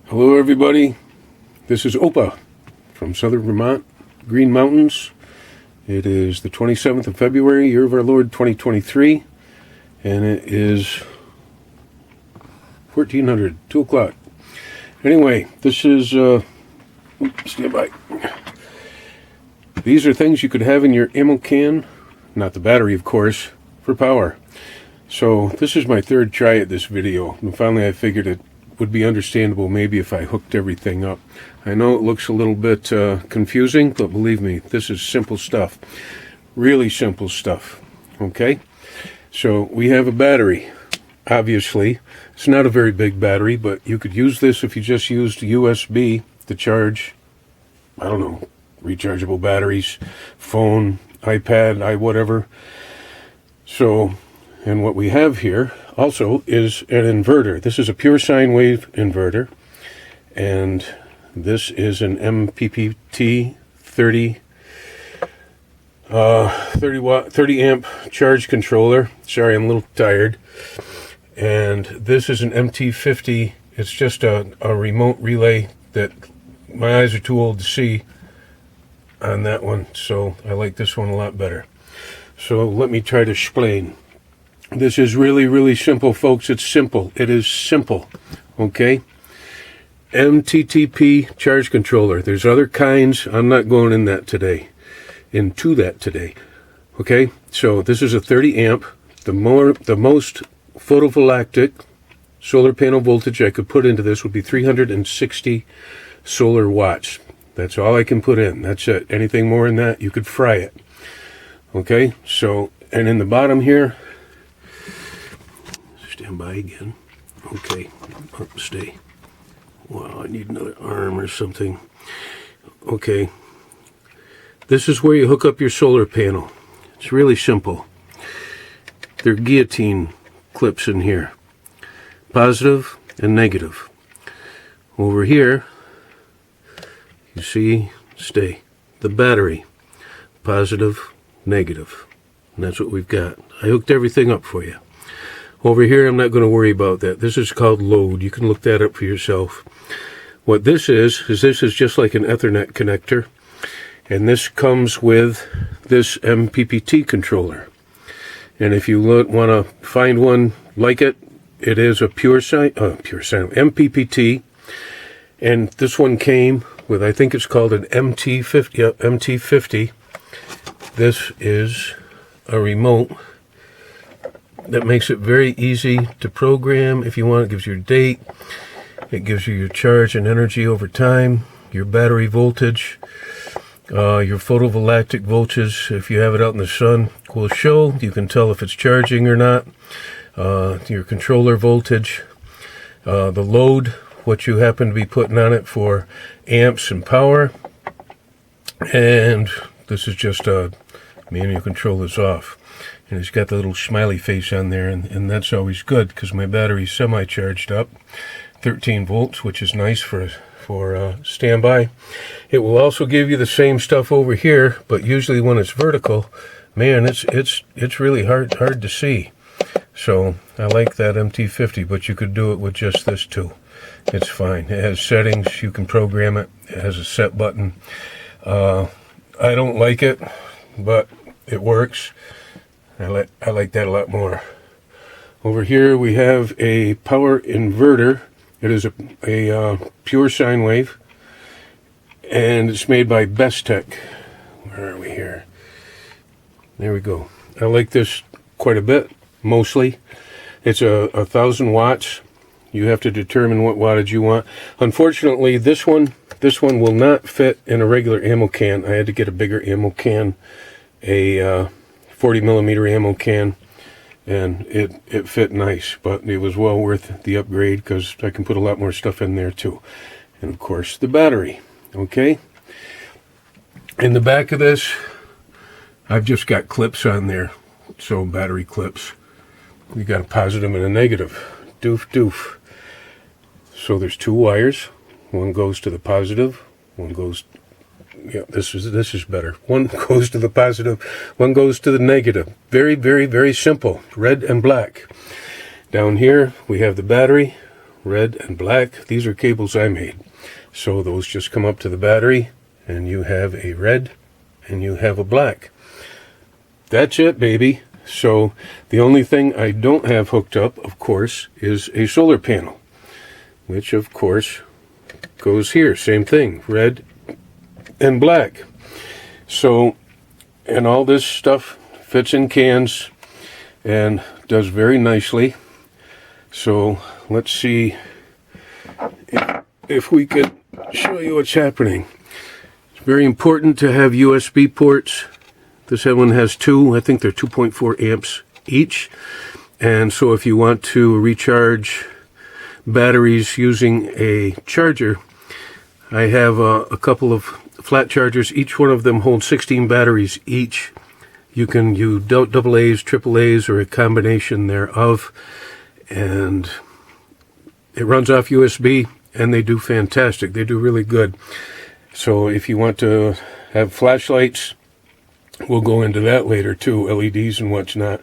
Hello everybody, this is Opa from southern Vermont, Green Mountains. It is the 27th of February, year of our Lord 2023, and it is 1400, 2 o'clock. Anyway, this is, stand by. These are things you could have in your ammo can, not the battery of course, for power. So this is my third try at this video, and finally I figured it would be understandable maybe if I hooked everything up. I know it looks a little bit confusing, but believe me, this is simple stuff. Really simple stuff. Okay? So we have a battery. Obviously, it's not a very big battery, but you could use this if you just used USB to charge, I don't know, rechargeable batteries, phone, iPad, whatever. So, and what we have here also is an inverter. This is a pure sine wave inverter, and this is an MPPT 30 amp charge controller. Sorry, I'm a little tired. And this is an MT50. It's just a remote relay that my eyes are too old to see on that one, so I like this one a lot better. So let me try to explain. This is really, really simple, folks. It's simple. It is simple. Okay? MTTP charge controller. There's other kinds. I'm not going into that today. Okay? So this is a 30 amp. The most photovoltaic solar panel voltage I could put into this would be 360 solar watts. That's all I can put in. That's it. Anything more than that, you could fry it. Okay? So, and in the bottom here, stand by again. Okay, stay. Wow, I need another arm or something. Okay, this is where you hook up your solar panel. It's really simple. There are guillotine clips in here, positive and negative. Over here, you see, stay, the battery, positive, negative. And that's what we've got. I hooked everything up for you. Over here, I'm not going to worry about that. This is called load. You can look that up for yourself. What this is just like an Ethernet connector. And this comes with this MPPT controller. And if you want to find one like it, it is a pure sine MPPT. And this one came with, I think it's called an MT50. Yeah, MT50. This is a remote that makes it very easy to program. If you want, it gives you your date, it gives you your charge and energy over time, your battery voltage, your photovoltaic voltage. If you have it out in the sun, will show. You can tell if it's charging or not. Your controller voltage, the load, what you happen to be putting on it for amps and power. And this is just a manual control this off. And it's got the little smiley face on there, and that's always good because my battery's semi-charged up, 13 volts, which is nice for standby. It will also give you the same stuff over here, but usually when it's vertical, man, it's really hard to see. So I like that MT50, but you could do it with just this too. It's fine. It has settings. You can program it. It has a set button. I don't like it, but it works. I like that a lot more. Over here we have a power inverter. It is a pure sine wave, and it's made by Bestech. Where are we here? There we go. I like this quite a bit, mostly. It's 1,000 watts. You have to determine what wattage you want. Unfortunately, this one will not fit in a regular ammo can. I had to get a bigger ammo can, a 40 millimeter ammo can, and it fit nice, but it was well worth the upgrade because I can put a lot more stuff in there too. And of course the battery. Okay, in the back of this I've just got clips on there, so battery clips. You got a positive and a negative. Doof. So there's two wires. One goes to the positive, one goes, yeah, this is better. One goes to the positive, one goes to the negative. Very, very, very simple. Red and black. Down here we have the battery. red and black. These are cables I made. So those just come up to the battery, and you have a red and you have a black. That's it, baby. So the only thing I don't have hooked up, of course, is a solar panel, which of course goes here. Same thing, red and black. So, and all this stuff fits in cans and does very nicely. So let's see if we can show you what's happening. It's very important to have USB ports. This one has two. I think they're 2.4 amps each. And so if you want to recharge batteries using a charger, I have a couple of flat chargers. Each one of them holds 16 batteries each. You can use AA's, AAA's, or a combination thereof. And it runs off USB, and they do fantastic. They do really good. So if you want to have flashlights, we'll go into that later too, LEDs and what's not.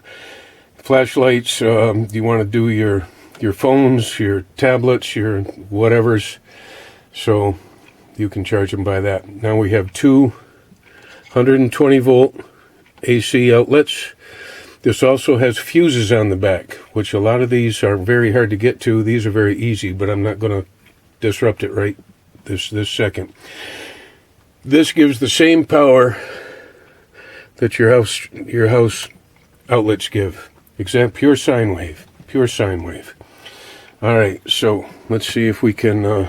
Flashlights, you want to do your phones, your tablets, your whatevers, so you can charge them by that. Now we have two 120 volt AC outlets. This also has fuses on the back, which a lot of these are very hard to get to. These are very easy, but I'm not going to disrupt it right this second. This gives the same power that your house outlets give. Example, pure sine wave. Pure sine wave. All right, so let's see if we can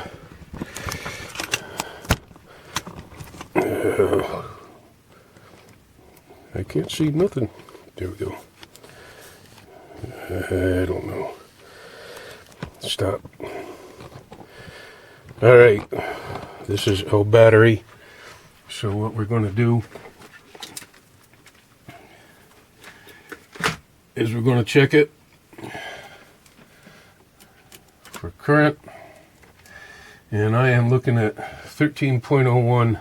I can't see nothing. There we go. I don't know. Stop. All right, this is a battery. So what we're going to do is we're going to check it for current, and I am looking at 13.01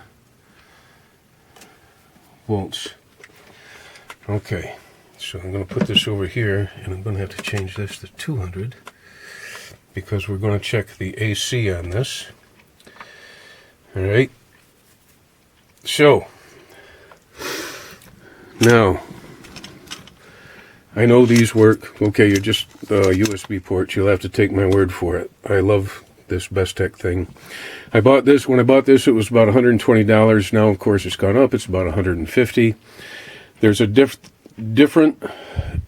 volts. Okay, so I'm going to put this over here, and I'm going to have to change this to 200 because we're going to check the AC on this. All right, so now I know these work. Okay, you're just USB ports. You'll have to take my word for it. I love this Bestech thing. I bought this. When I bought this, it was about $120. Now, of course, it's gone up. It's about $150. There's a different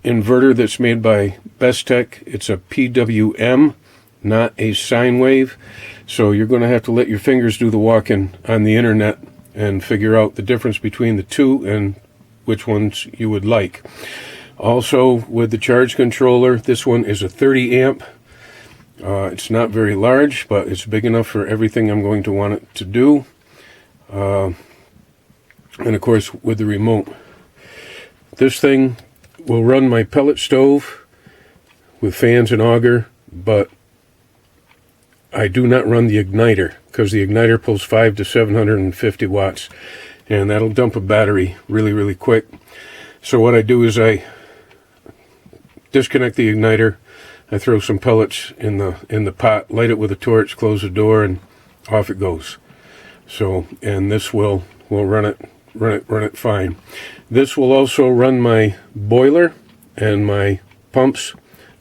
inverter that's made by Bestech. It's a PWM, not a sine wave. So you're going to have to let your fingers do the walking on the internet and figure out the difference between the two and which ones you would like. Also, with the charge controller, this one is a 30 amp. It's not very large, but it's big enough for everything I'm going to want it to do. And of course, with the remote. This thing will run my pellet stove with fans and auger, but I do not run the igniter because the igniter pulls 500 to 750 watts, and that'll dump a battery really, really quick. So what I do is I disconnect the igniter, I throw some pellets in the pot, light it with a torch, close the door, and off it goes. So, and this will run it fine. This will also run my boiler and my pumps.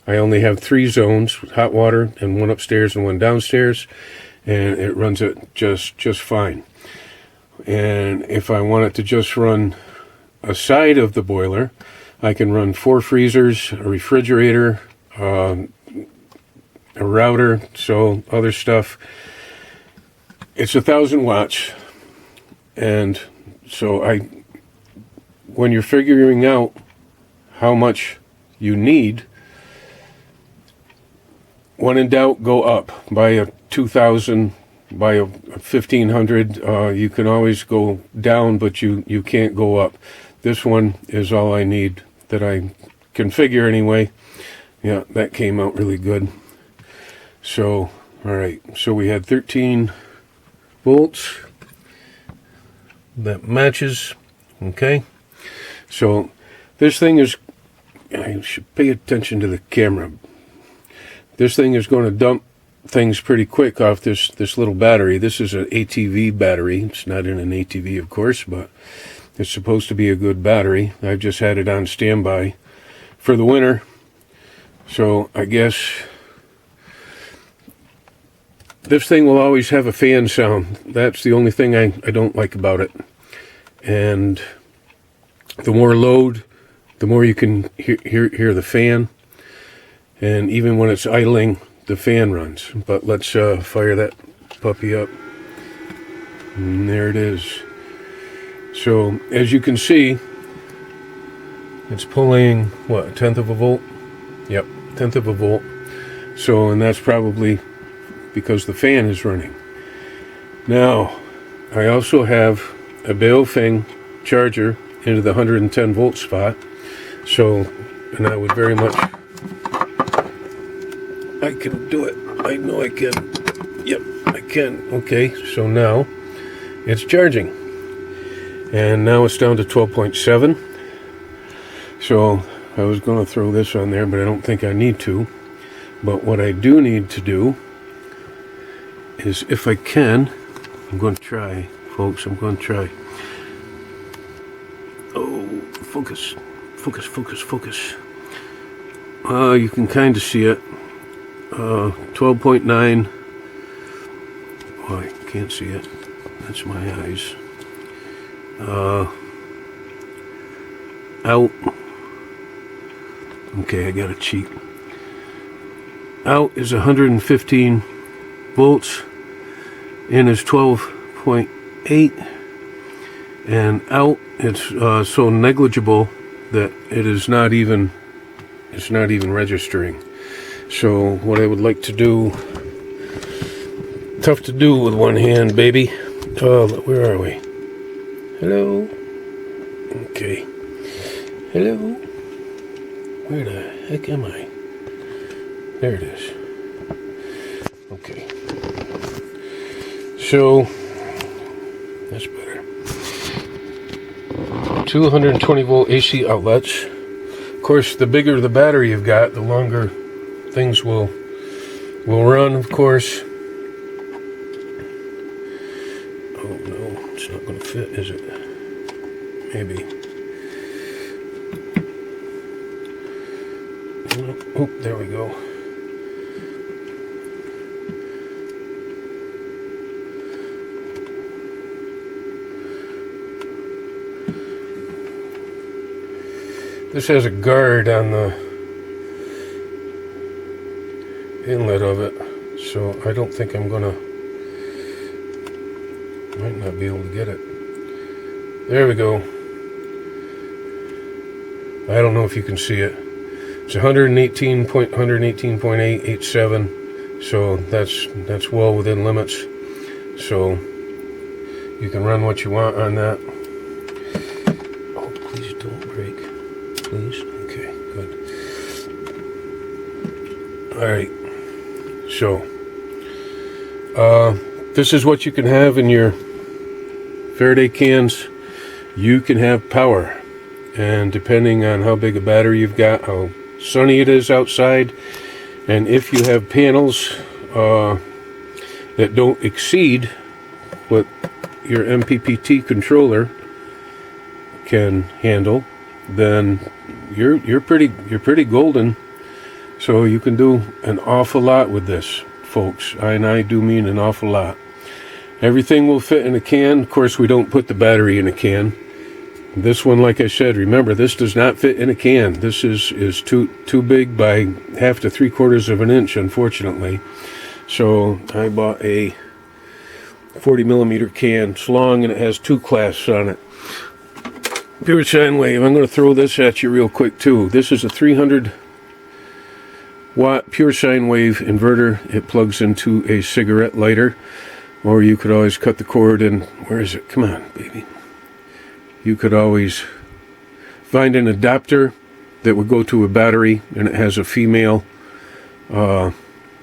I only have 3 zones, hot water, and one upstairs and one downstairs, and it runs it just fine. And if I want it to just run a side of the boiler, I can run 4 freezers, a refrigerator, a router, so other stuff. It's 1,000 watts, and so when you're figuring out how much you need, when in doubt, go up. Buy a 2,000, buy a 1,500. You can always go down, but you can't go up. This one is all I need that I can figure anyway. Yeah, that came out really good. So, all right. So we had 13 volts. That matches. Okay. So this thing is, I should pay attention to the camera. This thing is going to dump things pretty quick off this little battery. This is an ATV battery. It's not in an ATV, of course, but it's supposed to be a good battery. I've just had it on standby for the winter. So I guess this thing will always have a fan sound. That's the only thing I don't like about it. And the more load, the more you can hear the fan. And even when it's idling, the fan runs. But let's fire that puppy up. And there it is. So as you can see, it's pulling, what, 1/10 of a volt? Yep, 1/10 of a volt. So, and that's probably because the fan is running. Now, I also have a Baofeng charger into the 110 volt spot. So, and I would very much, I can do it. I know I can. Yep, I can. Okay, so now it's charging. And now it's down to 12.7. So I was going to throw this on there, but I don't think I need to. But what I do need to do is, if I can, I'm going to try, folks, I'm going to try. Oh, focus, focus, focus, focus. You can kind of see it. 12.9. Oh, I can't see it. That's my eyes. Out. Okay, I got to cheat. Out is 115 volts. In is 12.8. And out, it's so negligible that it is not even, it's not even registering. So what I would like to do, tough to do with one hand, baby. Where are we? Hello? Okay. Hello? Where the heck am I? There it is. Okay. So, that's better. 220 volt AC outlets. Of course, the bigger the battery you've got, the longer things will run, of course. Oh no, it's not going to fit, is it? Maybe. Oh, there we go. This has a guard on the inlet of it, so I don't think I'm gonna, might not be able to get it. There we go. I don't know if you can see it. It's 118.887, so that's well within limits. So you can run what you want on that. Oh, please don't break. Please. Okay, good. All right. So this is what you can have in your Faraday cans. You can have power, and depending on how big a battery you've got, how sunny it is outside, and if you have panels that don't exceed what your MPPT controller can handle, then you're pretty golden. So you can do an awful lot with this, folks, and I do mean an awful lot. Everything will fit in a can. Of course, we don't put the battery in a can. This one, like I said, remember, this does not fit in a can. This is too big by 1/2 to 3/4 of an inch, unfortunately. So I bought a 40 millimeter can. It's long and it has 2 clasps on it. Pure sine wave. I'm going to throw this at you real quick too. This is a 300 watt pure sine wave inverter. It plugs into a cigarette lighter, or you could always cut the cord and, where is it? Come on, baby. You could always find an adapter that would go to a battery, and it has a female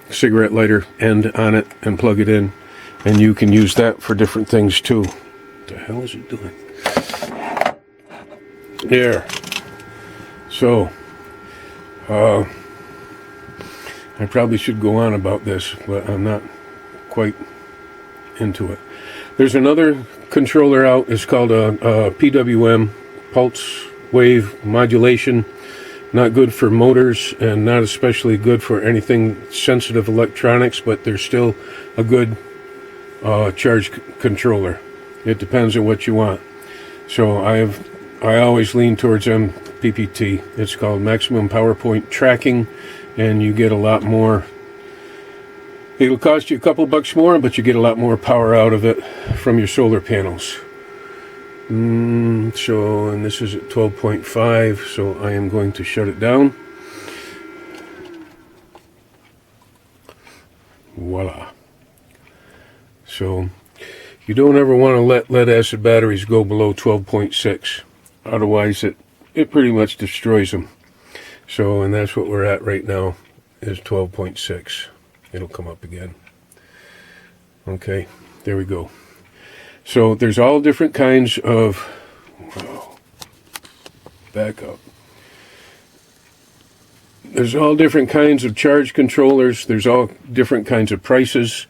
cigarette lighter end on it, and plug it in, and you can use that for different things too. What the hell is it doing? There. So I probably should go on about this, but I'm not quite into it. There's another controller out. It's called a PWM, pulse wave modulation. Not good for motors and not especially good for anything sensitive electronics, but they're still a good charge controller. It depends on what you want. So I always lean towards MPPT. It's called maximum power point tracking, and you get a lot more. It'll cost you a couple bucks more, but you get a lot more power out of it from your solar panels. And this is at 12.5, so I am going to shut it down. Voila. So you don't ever want to let lead acid batteries go below 12.6. Otherwise it pretty much destroys them. So, and that's what we're at right now, is 12.6. It'll come up again. Okay, there we go. So there's all different kinds of, back up. There's all different kinds of charge controllers. There's all different kinds of prices.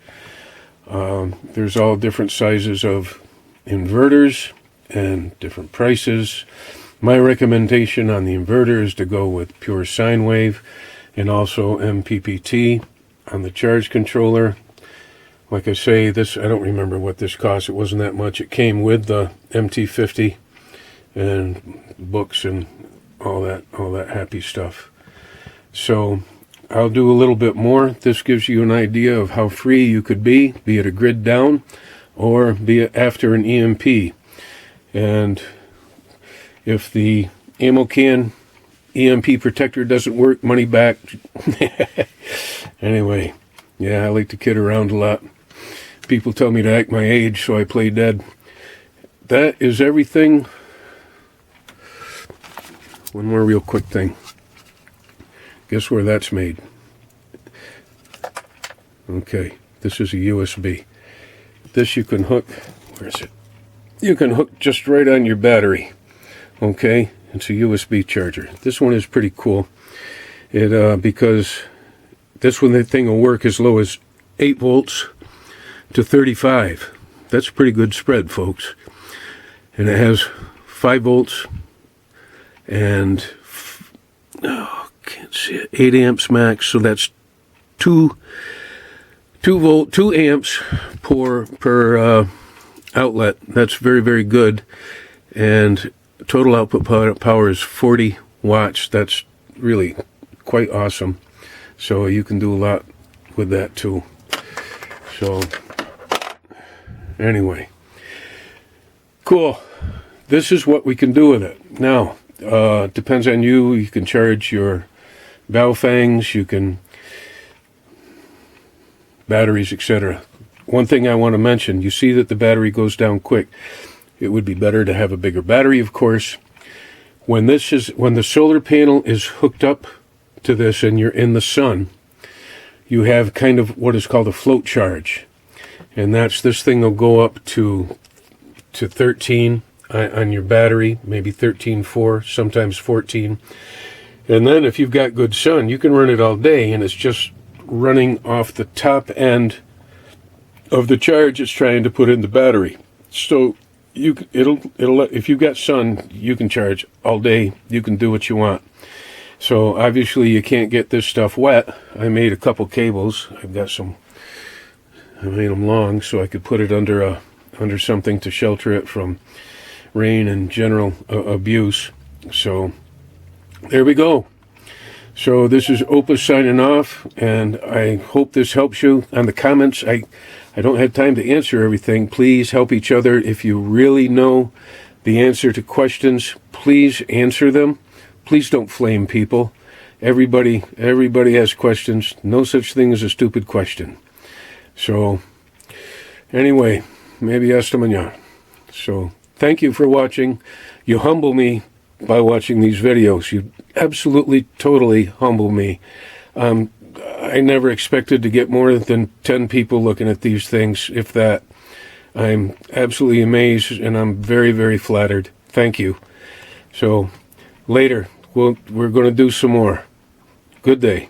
There's all different sizes of inverters and different prices. My recommendation on the inverter is to go with pure sine wave and also MPPT on the charge controller. Like I say, this, I don't remember what this cost. It wasn't that much. It came with the MT50 and books and all that happy stuff. So I'll do a little bit more. This gives you an idea of how free you could be it a grid down or be it after an EMP. And if the ammo can EMP protector doesn't work, money back. Anyway, yeah, I like to kid around a lot. People tell me to act my age, so I play dead. That is everything. One more real quick thing. Guess where that's made? Okay, this is a USB. This you can hook, where is it? You can hook just right on your battery. Okay, it's a USB charger. This one is pretty cool. Because this one, the thing will work as low as 8 volts to 35. That's a pretty good spread, folks. And it has 5 volts and can't see it, 8 amps max. So that's 2 amps per outlet. That's very, very good. And total output power is 40 watts. That's really quite awesome. So you can do a lot with that too. So anyway, cool. This is what we can do with it. Now, depends on you. You can charge your Baofangs, you can batteries, etc. One thing I want to mention, you see that the battery goes down quick. It would be better to have a bigger battery, of course. When the solar panel is hooked up to this and you're in the sun, you have kind of what is called a float charge. And that's, this thing will go up to 13 on your battery, maybe 13.4, sometimes 14. And then if you've got good sun, you can run it all day, and it's just running off the top end of the charge it's trying to put in the battery. So it'll if you've got sun, you can charge all day. You can do what you want. So obviously you can't get this stuff wet. I made a couple cables. I've got some. I made them long so I could put it under something to shelter it from rain and general abuse. So there we go. So this is Opus signing off, and I hope this helps you. On the comments, I don't have time to answer everything. Please help each other. If you really know the answer to questions, please answer them. Please don't flame people. Everybody has questions. No such thing as a stupid question. So anyway, maybe hasta mañana. So thank you for watching. You humble me by watching these videos. You absolutely, totally humble me. I never expected to get more than 10 people looking at these things, if that. I'm absolutely amazed, and I'm very, very flattered. Thank you. So later, we're going to do some more. Good day.